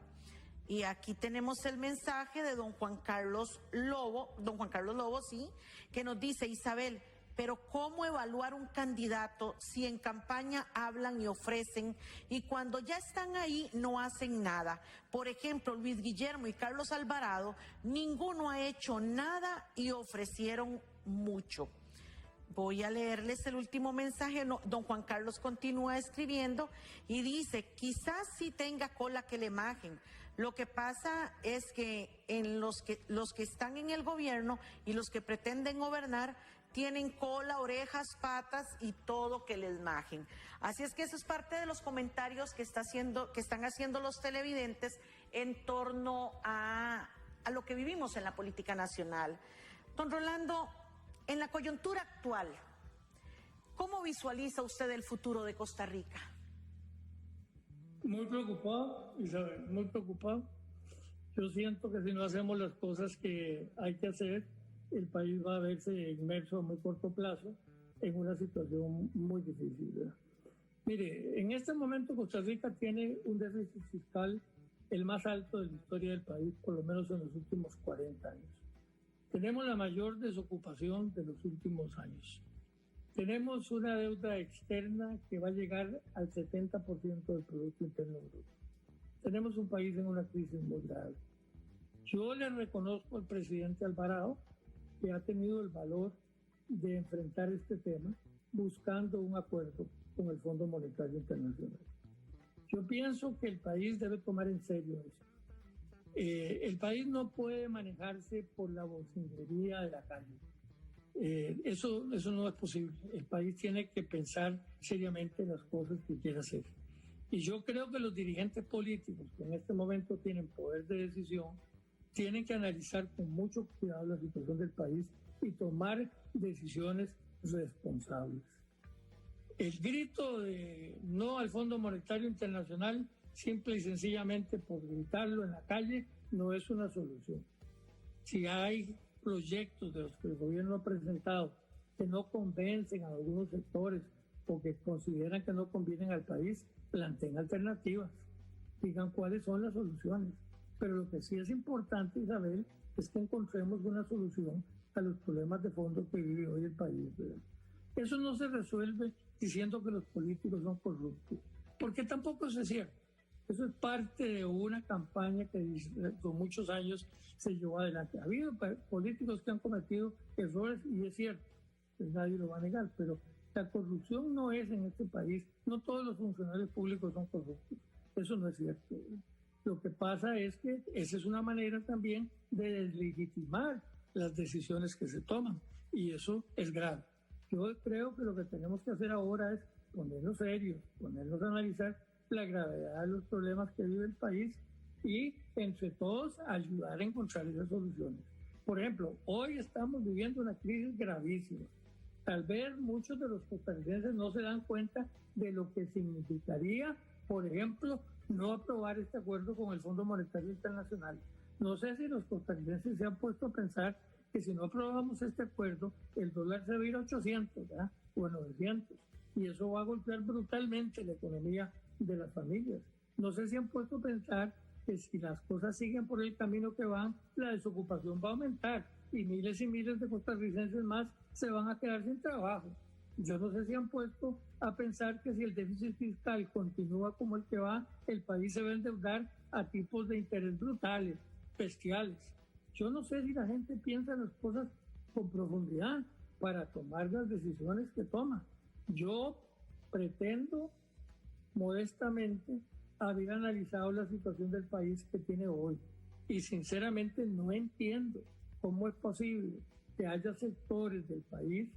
Y aquí tenemos el mensaje de don Juan Carlos Lobo, sí, que nos dice, Isabel, pero ¿cómo evaluar un candidato si en campaña hablan y ofrecen y cuando ya están ahí no hacen nada? Por ejemplo, Luis Guillermo y Carlos Alvarado, ninguno ha hecho nada y ofrecieron mucho. Voy a leerles el último mensaje. Don Juan Carlos continúa escribiendo y dice, quizás sí tenga cola que le majen. Lo que pasa es que los que están en el gobierno y los que pretenden gobernar tienen cola, orejas, patas y todo que les majen. Así es que eso es parte de los comentarios que están haciendo los televidentes en torno a lo que vivimos en la política nacional. Don Rolando, en la coyuntura actual, ¿cómo visualiza usted el futuro de Costa Rica? Muy preocupado, Isabel, muy preocupado. Yo siento que si no hacemos las cosas que hay que hacer, el país va a verse inmerso a muy corto plazo en una situación muy difícil, ¿verdad? Mire, en este momento Costa Rica tiene un déficit fiscal el más alto de la historia del país, por lo menos en los últimos 40 años. Tenemos la mayor desocupación de los últimos años. Tenemos una deuda externa que va a llegar al 70% del Producto Interno Bruto. Tenemos un país en una crisis muy grave. Yo le reconozco al presidente Alvarado que ha tenido el valor de enfrentar este tema buscando un acuerdo con el Fondo Monetario Internacional. Yo pienso que el país debe tomar en serio eso. El país no puede manejarse por la vocinglería de la calle. Eso no es posible. El país tiene que pensar seriamente en las cosas que quiere hacer. Y yo creo que los dirigentes políticos que en este momento tienen poder de decisión tienen que analizar con mucho cuidado la situación del país y tomar decisiones responsables. El grito de no al Fondo Monetario Internacional, simple y sencillamente por gritarlo en la calle, no es una solución. Si hay proyectos de los que el gobierno ha presentado que no convencen a algunos sectores o que consideran que no convienen al país, planteen alternativas, digan cuáles son las soluciones. Pero lo que sí es importante, Isabel, es que encontremos una solución a los problemas de fondo que vive hoy el país, ¿verdad? Eso no se resuelve diciendo que los políticos son corruptos, porque tampoco eso es cierto. Eso es parte de una campaña que por muchos años se llevó adelante. Ha habido políticos que han cometido errores y es cierto, pues nadie lo va a negar, pero la corrupción no es en este país, no todos los funcionarios públicos son corruptos, eso no es cierto, ¿verdad? Lo que pasa es que esa es una manera también de deslegitimar las decisiones que se toman y eso es grave. Yo creo que lo que tenemos que hacer ahora es ponernos serios, ponernos a analizar la gravedad de los problemas que vive el país y entre todos ayudar a encontrar esas soluciones. Por ejemplo, hoy estamos viviendo una crisis gravísima. Tal vez muchos de los costarricenses no se dan cuenta de lo que significaría, por ejemplo, no aprobar este acuerdo con el Fondo Monetario Internacional. No sé si los costarricenses se han puesto a pensar que si no aprobamos este acuerdo, el dólar se va a ir a 800, ¿verdad? O a 900. Y eso va a golpear brutalmente la economía de las familias. No sé si han puesto a pensar que si las cosas siguen por el camino que van, la desocupación va a aumentar y miles de costarricenses más se van a quedar sin trabajo. Yo no sé si han puesto a pensar que si el déficit fiscal continúa como el que va, el país se va a endeudar a tipos de interés brutales, bestiales. Yo no sé si la gente piensa las cosas con profundidad para tomar las decisiones que toma. Yo pretendo modestamente haber analizado la situación del país que tiene hoy y sinceramente no entiendo cómo es posible que haya sectores del país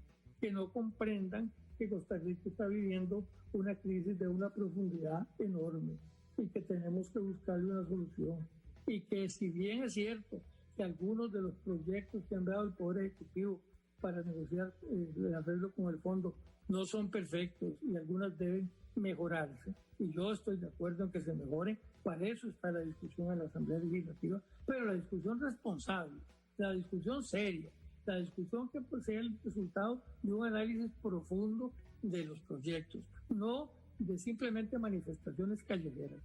que no comprendan que Costa Rica está viviendo una crisis de una profundidad enorme y que tenemos que buscarle una solución. Y que si bien es cierto que algunos de los proyectos que han dado el Poder Ejecutivo para negociar el arreglo con el fondo no son perfectos y algunas deben mejorarse, y yo estoy de acuerdo en que se mejoren, para eso está la discusión en la Asamblea Legislativa, pero la discusión responsable, la discusión seria, la discusión que sea el resultado de un análisis profundo de los proyectos, no de simplemente manifestaciones callejeras.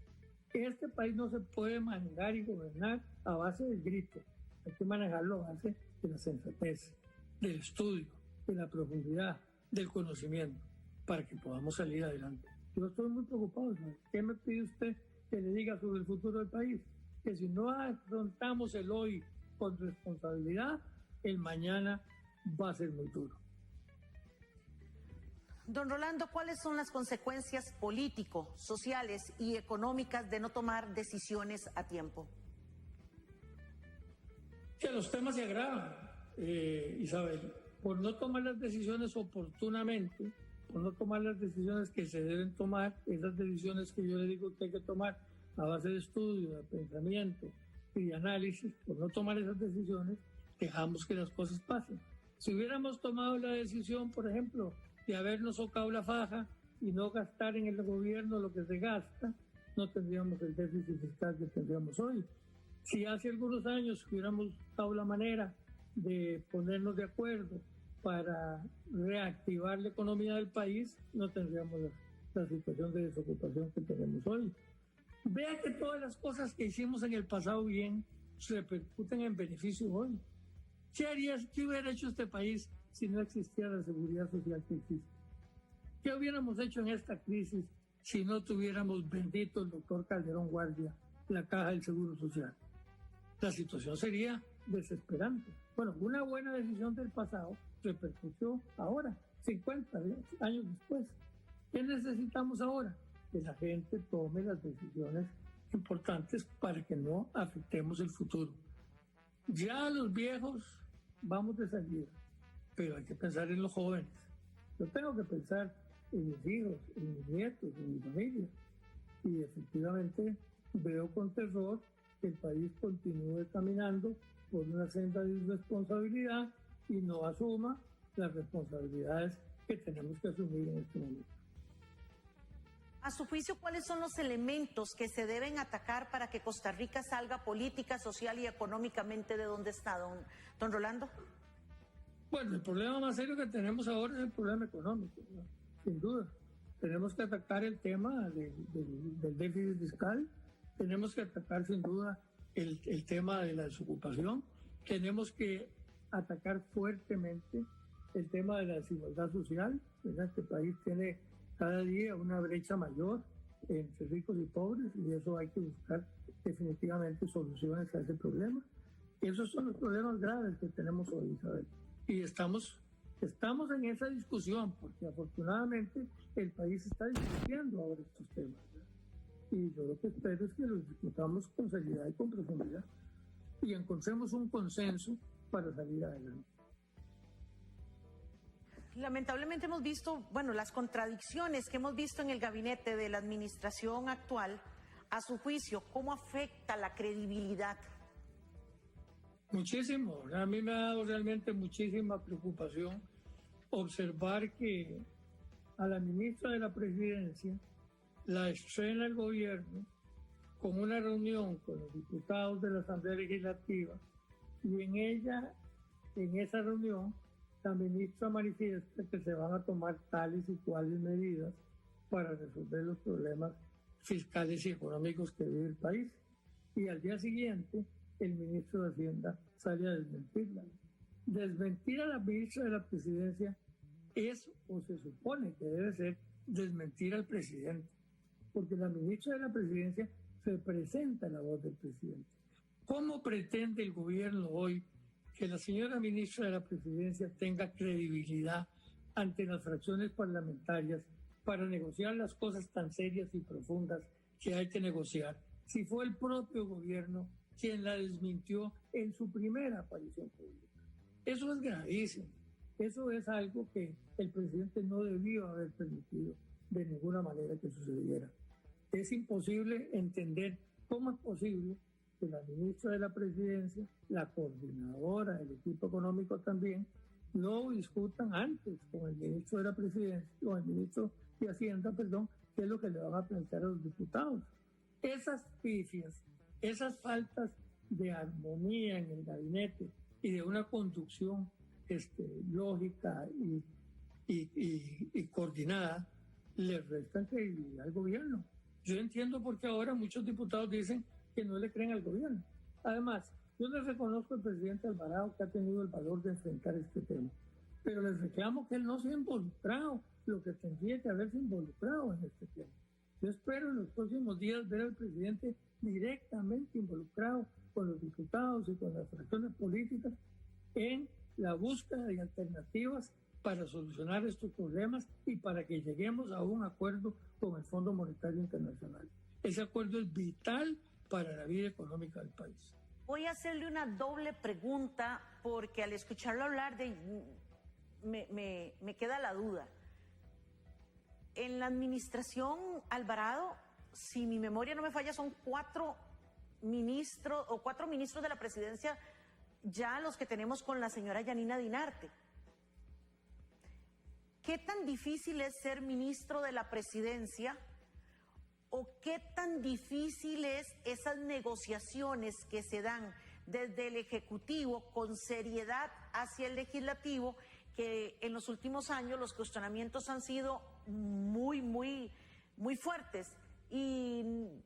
Este país no se puede manejar y gobernar a base del grito, hay que manejarlo a base de la sensatez, del estudio, de la profundidad, del conocimiento, para que podamos salir adelante. Yo estoy muy preocupado, ¿sabes? ¿Qué me pide usted que le diga sobre el futuro del país? Que si no afrontamos el hoy con responsabilidad, el mañana va a ser muy duro. Don Rolando, ¿cuáles son las consecuencias políticos, sociales y económicas de no tomar decisiones a tiempo? Que los temas se agravan, Isabel, por no tomar las decisiones oportunamente, por no tomar las decisiones que se deben tomar, esas decisiones que yo le digo que hay que tomar a base de estudio, de pensamiento y de análisis, por no tomar esas decisiones, dejamos que las cosas pasen. Si hubiéramos tomado la decisión, por ejemplo, de habernos socado la faja y no gastar en el gobierno lo que se gasta, no tendríamos el déficit fiscal que tendríamos hoy. Si hace algunos años hubiéramos buscado la manera de ponernos de acuerdo para reactivar la economía del país, no tendríamos la situación de desocupación que tenemos hoy. Vea que todas las cosas que hicimos en el pasado bien se repercuten en beneficio hoy. ¿Qué hubiera hecho este país si no existiera la seguridad social que existe? ¿Qué hubiéramos hecho en esta crisis si no tuviéramos, bendito el doctor Calderón Guardia, la caja del Seguro Social? La situación sería desesperante. Bueno, una buena decisión del pasado repercutió ahora, 50 años después. ¿Qué necesitamos ahora? Que la gente tome las decisiones importantes para que no afectemos el futuro. Ya los viejos vamos de salida, pero hay que pensar en los jóvenes. Yo tengo que pensar en mis hijos, en mis nietos, en mi familia. Y efectivamente veo con terror que el país continúe caminando por una senda de irresponsabilidad y no asuma las responsabilidades que tenemos que asumir en este momento. A su juicio, ¿cuáles son los elementos que se deben atacar para que Costa Rica salga política, social y económicamente de donde está, don Rolando? Bueno, el problema más serio que tenemos ahora es el problema económico, ¿no? Sin duda. Tenemos que atacar el tema del déficit fiscal, tenemos que atacar sin duda el tema de la desocupación, tenemos que atacar fuertemente el tema de la desigualdad social. Este país tiene cada día una brecha mayor entre ricos y pobres y eso hay que buscar definitivamente soluciones a ese problema. Esos son los problemas graves que tenemos hoy, Isabel. Y estamos en esa discusión porque afortunadamente el país está discutiendo ahora estos temas. Y yo lo que espero es que los discutamos con seriedad y con profundidad y encontremos un consenso para salir adelante. Lamentablemente hemos visto, las contradicciones que hemos visto en el gabinete de la administración actual. A su juicio, ¿cómo afecta la credibilidad? Muchísimo. A mí me ha dado realmente muchísima preocupación observar que a la ministra de la Presidencia la estrena el gobierno con una reunión con los diputados de la Asamblea Legislativa y en esa reunión, la ministra manifiesta que se van a tomar tales y cuales medidas para resolver los problemas fiscales y económicos que vive el país. Y al día siguiente, el ministro de Hacienda sale a desmentirla. Desmentir a la ministra de la Presidencia es, o se supone que debe ser, desmentir al presidente, porque la ministra de la Presidencia representa la voz del presidente. ¿Cómo pretende el gobierno hoy que la señora ministra de la Presidencia tenga credibilidad ante las fracciones parlamentarias para negociar las cosas tan serias y profundas que hay que negociar, si fue el propio gobierno quien la desmintió en su primera aparición pública? Eso es gravísimo. Eso es algo que el presidente no debió haber permitido de ninguna manera que sucediera. Es imposible entender cómo es posible que la ministra de la Presidencia, la coordinadora del equipo económico también, no discutan antes con el ministro de la Presidencia, con el ministro de Hacienda, perdón, qué es lo que le van a plantear a los diputados. Esas pifias, esas faltas de armonía en el gabinete y de una conducción lógica y coordinada, le restan credibilidad al gobierno. Yo entiendo por qué ahora muchos diputados dicen que no le creen al gobierno. Además, yo les reconozco al presidente Alvarado que ha tenido el valor de enfrentar este tema, pero les reclamo que él no se ha involucrado lo que tendría que haberse involucrado en este tema. Yo espero en los próximos días ver al presidente directamente involucrado con los diputados y con las fracciones políticas en la búsqueda de alternativas para solucionar estos problemas y para que lleguemos a un acuerdo con el Fondo Monetario Internacional. Ese acuerdo es vital para la vida económica del país. Voy a hacerle una doble pregunta porque al escucharlo hablar me queda la duda. En la administración Alvarado, si mi memoria no me falla, son 4 ministros de la presidencia ya los que tenemos con la señora Yanina Dinarte. ¿Qué tan difícil es ser ministro de la presidencia o qué tan difícil es esas negociaciones que se dan desde el Ejecutivo con seriedad hacia el Legislativo, que en los últimos años los cuestionamientos han sido muy fuertes? Y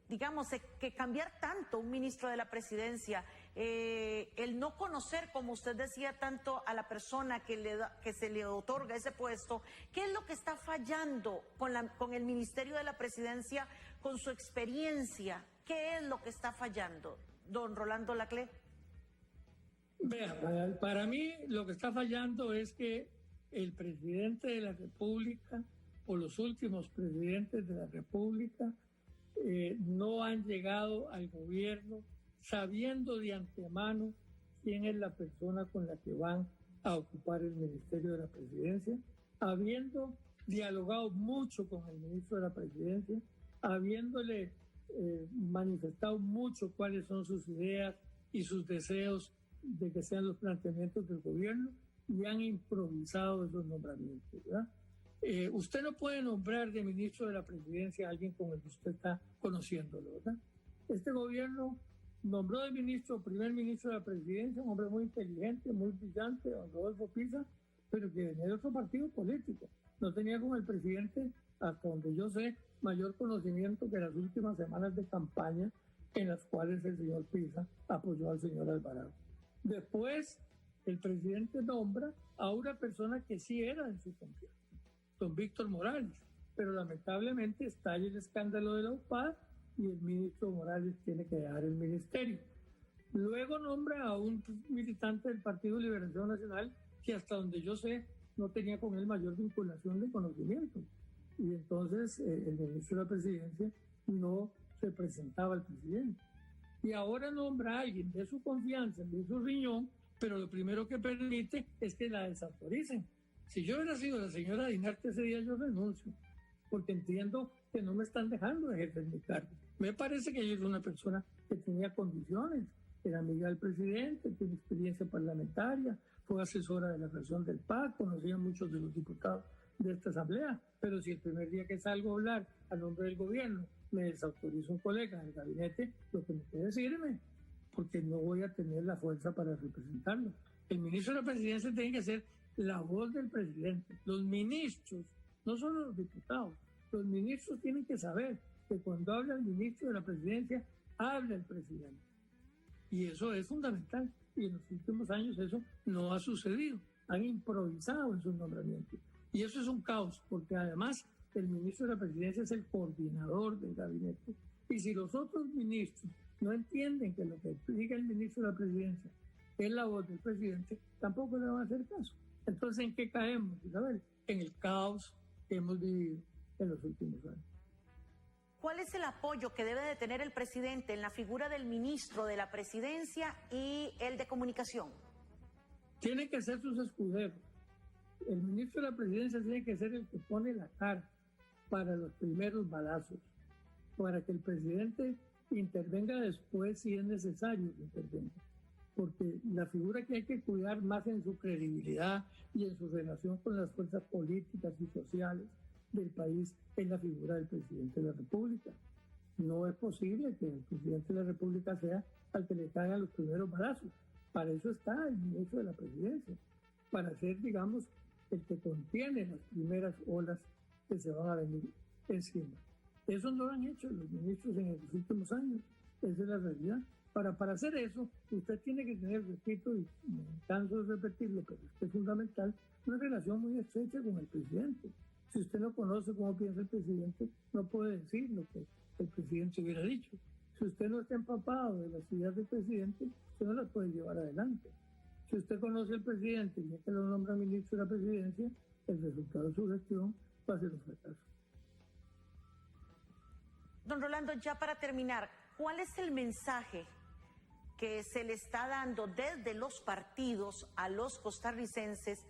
digamos que cambiar tanto un ministro de la presidencia, el no conocer, como usted decía, tanto a la persona que se le otorga ese puesto, ¿qué es lo que está fallando con el Ministerio de la Presidencia, con su experiencia? ¿Qué es lo que está fallando, don Rolando Laclais? Vea, para mí lo que está fallando es que el presidente de la República o los últimos presidentes de la República no han llegado al gobierno sabiendo de antemano quién es la persona con la que van a ocupar el Ministerio de la Presidencia, habiendo dialogado mucho con el ministro de la Presidencia, habiéndole manifestado mucho cuáles son sus ideas y sus deseos de que sean los planteamientos del gobierno, y han improvisado esos nombramientos, ¿verdad? Usted no puede nombrar de ministro de la Presidencia a alguien con el que usted está conociéndolo, ¿verdad? Este gobierno nombró de primer ministro de la Presidencia, un hombre muy inteligente, muy brillante, don Rodolfo Pisa, pero que venía de otro partido político. No tenía con el presidente, hasta donde yo sé, mayor conocimiento que las últimas semanas de campaña en las cuales el señor Pisa apoyó al señor Alvarado. Después, el presidente nombra a una persona que sí era de su confianza, don Víctor Morales, pero lamentablemente estalla el escándalo de la UPAD y el ministro Morales tiene que dejar el ministerio. Luego nombra a un militante del Partido Liberación Nacional que hasta donde yo sé no tenía con él mayor vinculación de conocimiento, y entonces el ministro de la Presidencia no representaba al presidente. Y ahora nombra a alguien de su confianza, de su riñón, pero lo primero que permite es que la desautoricen. Si yo hubiera sido la señora Dinarte ese día, yo renuncio, porque entiendo que no me están dejando ejercer mi cargo. Me parece que ella es una persona que tenía condiciones, era amiga del presidente, tiene experiencia parlamentaria, fue asesora de la fracción del PAC, conocía a muchos de los diputados de esta asamblea, pero si el primer día que salgo a hablar a nombre del gobierno me desautoriza un colega del gabinete, lo que me queda decirme, porque no voy a tener la fuerza para representarlo. El ministro de la Presidencia tiene que ser la voz del presidente. Los ministros, no solo los diputados, los ministros tienen que saber que cuando habla el ministro de la Presidencia, habla el presidente. Y eso es fundamental. Y en los últimos años eso no ha sucedido. Han improvisado en sus nombramientos. Y eso es un caos, porque además el ministro de la Presidencia es el coordinador del gabinete. Y si los otros ministros no entienden que lo que diga el ministro de la Presidencia es la voz del presidente, tampoco le van a hacer caso. Entonces, ¿en qué caemos, Isabel? En el caos que hemos vivido en los últimos años. ¿Cuál es el apoyo que debe de tener el presidente en la figura del ministro de la Presidencia y el de Comunicación? Tienen que ser sus escuderos. El ministro de la Presidencia tiene que ser el que pone la cara para los primeros balazos, para que el presidente intervenga después si es necesario que intervenga. Porque la figura que hay que cuidar más en su credibilidad y en su relación con las fuerzas políticas y sociales del país es la figura del presidente de la República. No es posible que el presidente de la República sea al que le caigan los primeros balazos. Para eso está el ministro de la Presidencia, para ser, digamos, el que contiene las primeras olas que se van a venir encima. Eso no lo han hecho los ministros en los últimos años, esa es la realidad. Para hacer eso, usted tiene que tener, repito, y me canso de repetirlo, pero es fundamental, una relación muy estrecha con el presidente. Si usted no conoce cómo piensa el presidente, no puede decir lo que el presidente hubiera dicho. Si usted no está empapado de las ideas del presidente, usted no las puede llevar adelante. Si usted conoce al presidente y ya que lo nombra ministro de la Presidencia, el resultado de su gestión va a ser un fracaso. Don Rolando, ya para terminar, ¿cuál es el mensaje que se le está dando desde los partidos a los costarricenses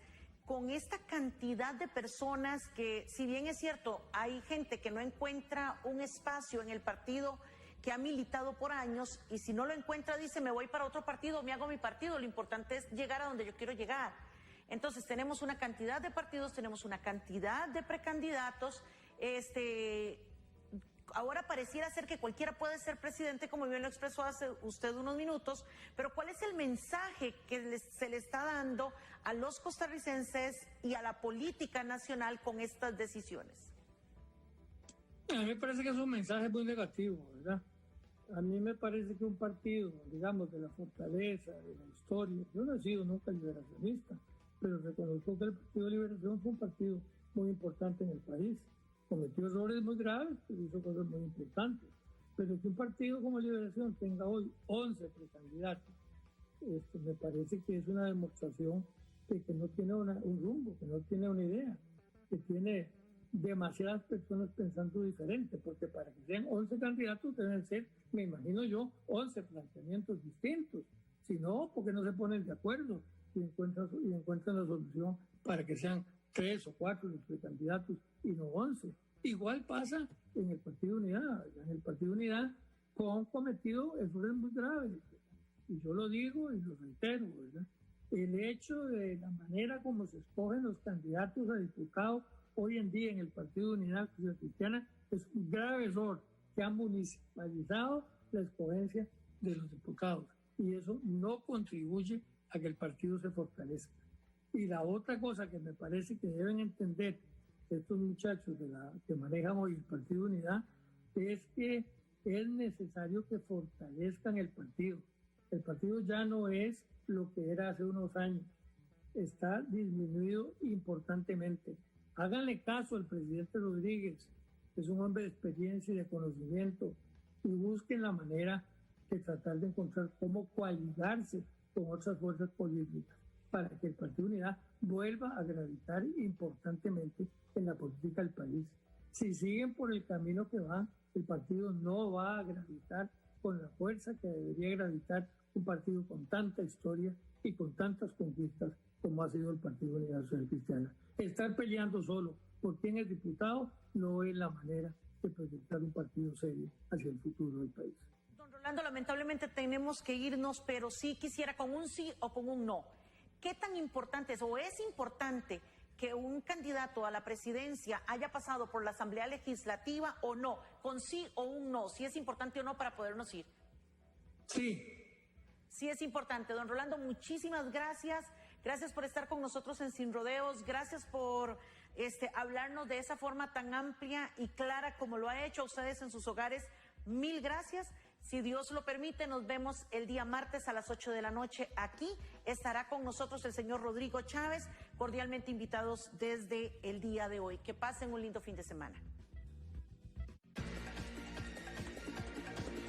con esta cantidad de personas que, si bien es cierto, hay gente que no encuentra un espacio en el partido que ha militado por años y si no lo encuentra dice me voy para otro partido, me hago mi partido, lo importante es llegar a donde yo quiero llegar? Entonces tenemos una cantidad de partidos, tenemos una cantidad de precandidatos, ahora pareciera ser que cualquiera puede ser presidente, como bien lo expresó hace usted unos minutos, pero ¿cuál es el mensaje que se le está dando a los costarricenses y a la política nacional con estas decisiones? A mí me parece que es un mensaje muy negativo, ¿verdad? A mí me parece que un partido, digamos, de la fortaleza, de la historia, yo no he sido nunca liberacionista, pero reconozco que el Partido de Liberación fue un partido muy importante en el país. Cometió errores muy graves, pero hizo cosas muy importantes. Pero que un partido como Liberación tenga hoy 11 precandidatos, me parece que es una demostración de que no tiene un rumbo, que no tiene una idea, que tiene demasiadas personas pensando diferente, porque para que sean 11 candidatos deben ser, me imagino yo, 11 planteamientos distintos. Si no, ¿por qué no se ponen de acuerdo y encuentran la solución para que sean 3 o 4 los precandidatos y no 11? Igual pasa en el Partido Unidad. En el Partido Unidad han cometido errores muy graves. Y yo lo digo y lo reitero, ¿verdad? El hecho de la manera como se escogen los candidatos a diputados hoy en día en el Partido Unidad Cristiana es un grave error que ha municipalizado la escogencia de los diputados. Y eso no contribuye a que el partido se fortalezca. Y la otra cosa que me parece que deben entender estos muchachos que manejan hoy el Partido Unidad es que es necesario que fortalezcan el partido. El partido ya no es lo que era hace unos años. Está disminuido importantemente. Háganle caso al presidente Rodríguez, que es un hombre de experiencia y de conocimiento, y busquen la manera de tratar de encontrar cómo coaligarse con otras fuerzas políticas para que el Partido Unidad vuelva a gravitar importantemente en la política del país. Si siguen por el camino que van, el partido no va a gravitar con la fuerza que debería gravitar un partido con tanta historia y con tantas conquistas como ha sido el Partido Unidad Social Cristiana. Estar peleando solo por quién es diputado no es la manera de proyectar un partido serio hacia el futuro del país. Don Rolando, lamentablemente tenemos que irnos, pero sí quisiera con un sí o con un no. ¿Qué tan importante es o es importante que un candidato a la presidencia haya pasado por la Asamblea Legislativa o no? Con sí o un no, si es importante o no para podernos ir. Sí. Sí es importante. Don Rolando, muchísimas gracias. Gracias por estar con nosotros en Sin Rodeos. Gracias por hablarnos de esa forma tan amplia y clara como lo ha hecho a ustedes en sus hogares. Mil gracias. Si Dios lo permite, nos vemos el día martes a las 8 de la noche aquí. Estará con nosotros el señor Rodrigo Chávez, cordialmente invitados desde el día de hoy. Que pasen un lindo fin de semana.